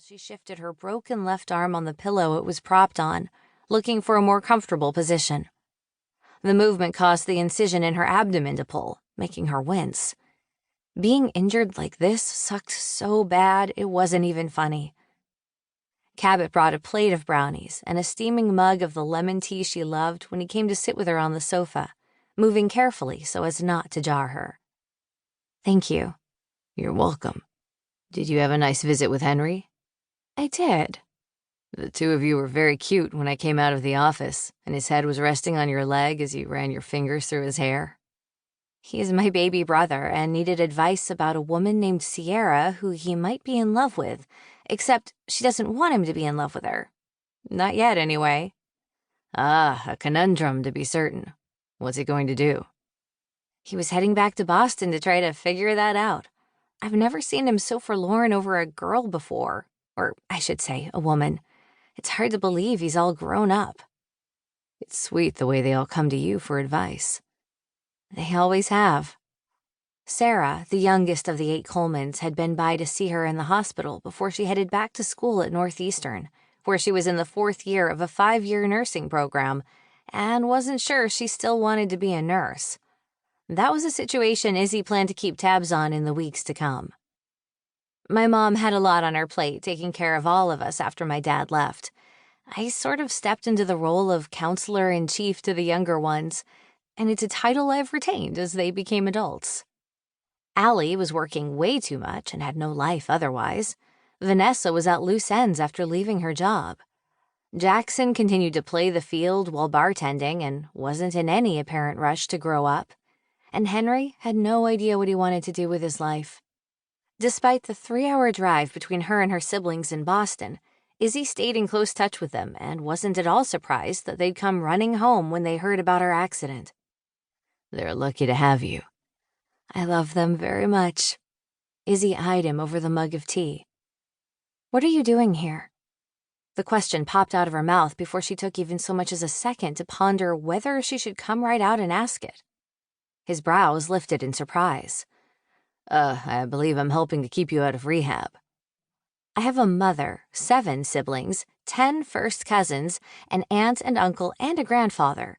she shifted her broken left arm on the pillow it was propped on, looking for a more comfortable position. The movement caused the incision in her abdomen to pull, making her wince. Being injured like this sucked so bad it wasn't even funny. Cabot brought a plate of brownies and a steaming mug of the lemon tea she loved when he came to sit with her on the sofa, moving carefully so as not to jar her. "Thank you." "You're welcome. Did you have a nice visit with Henry?" "I did." "The two of you were very cute when I came out of the office, and his head was resting on your leg as you ran your fingers through his hair." "He's my baby brother and needed advice about a woman named Sierra who he might be in love with, except she doesn't want him to be in love with her. Not yet, anyway." "Ah, a conundrum to be certain. What's he going to do?" "He was heading back to Boston to try to figure that out. I've never seen him so forlorn over a girl before, or I should say, a woman. It's hard to believe he's all grown up." "It's sweet the way they all come to you for advice." "They always have." Sarah, the youngest of the 8 Colemans, had been by to see her in the hospital before she headed back to school at Northeastern, where she was in the 4th year of a 5-year nursing program and wasn't sure she still wanted to be a nurse. That was a situation Izzie planned to keep tabs on in the weeks to come. My mom had a lot on her plate taking care of all of us after my dad left. I sort of stepped into the role of counselor-in-chief to the younger ones, and it's a title I've retained as they became adults. Allie was working way too much and had no life otherwise. Vanessa was at loose ends after leaving her job. Jackson continued to play the field while bartending and wasn't in any apparent rush to grow up. And Henry had no idea what he wanted to do with his life. Despite the 3-hour drive between her and her siblings in Boston, Izzie stayed in close touch with them and wasn't at all surprised that they'd come running home when they heard about her accident. "They're lucky to have you." "I love them very much." Izzie eyed him over the mug of tea. "What are you doing here?" The question popped out of her mouth before she took even so much as a second to ponder whether she should come right out and ask it. His brows lifted in surprise. I believe I'm helping to keep you out of rehab." "I have a mother, 7 siblings, 10 first cousins, an aunt and uncle, and a grandfather,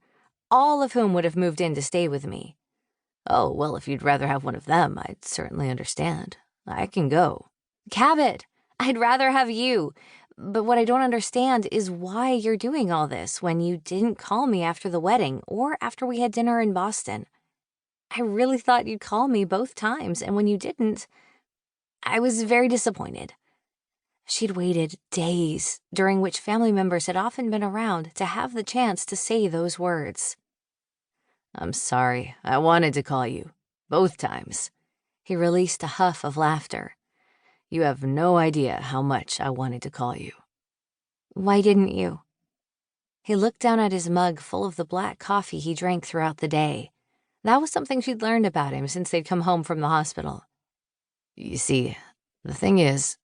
all of whom would have moved in to stay with me." "Oh, well, if you'd rather have one of them, I'd certainly understand. I can go." "Cabot, I'd rather have you. But what I don't understand is why you're doing all this when you didn't call me after the wedding or after we had dinner in Boston. I really thought you'd call me both times, and when you didn't, I was very disappointed." She'd waited days, during which family members had often been around, to have the chance to say those words. "I'm sorry. I wanted to call you. Both times." He released a huff of laughter. "You have no idea how much I wanted to call you." "Why didn't you?" He looked down at his mug full of the black coffee he drank throughout the day. That was something she'd learned about him since they'd come home from the hospital. "You see, the thing is,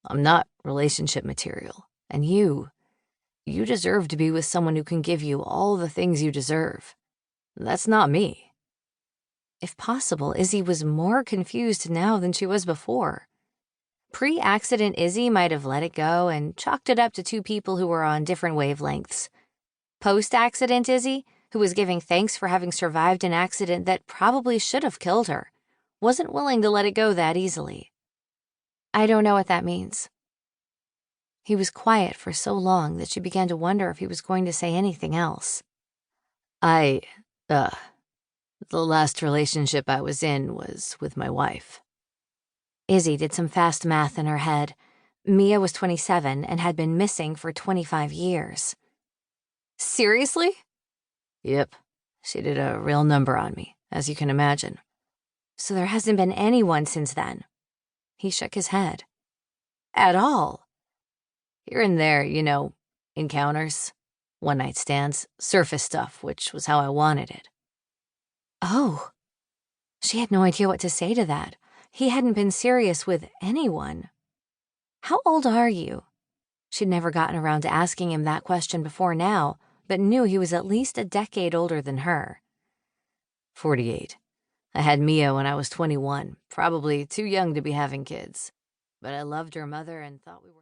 I'm not relationship material, and you deserve to be with someone who can give you all the things you deserve. That's not me." If possible, Izzie was more confused now than she was before. Pre-accident Izzie might have let it go and chalked it up to 2 people who were on different wavelengths. Post-accident Izzie, who was giving thanks for having survived an accident that probably should have killed her, wasn't willing to let it go that easily. "I don't know what that means." He was quiet for so long that she began to wonder if he was going to say anything else. The last relationship I was in was with my wife." Izzie did some fast math in her head. Mia was 27 and had been missing for 25 years. "Seriously?" "Yep. She did a real number on me, as you can imagine." "So there hasn't been anyone since then?" He shook his head. "At all?" "Here and there, encounters, one-night stands, surface stuff, which was how I wanted it." Oh. She had no idea what to say to that. He hadn't been serious with anyone. "How old are you?" She'd never gotten around to asking him that question before now, but knew he was at least a decade older than her. 48. I had Mia when I was 21, probably too young to be having kids. But I loved her mother and thought we were...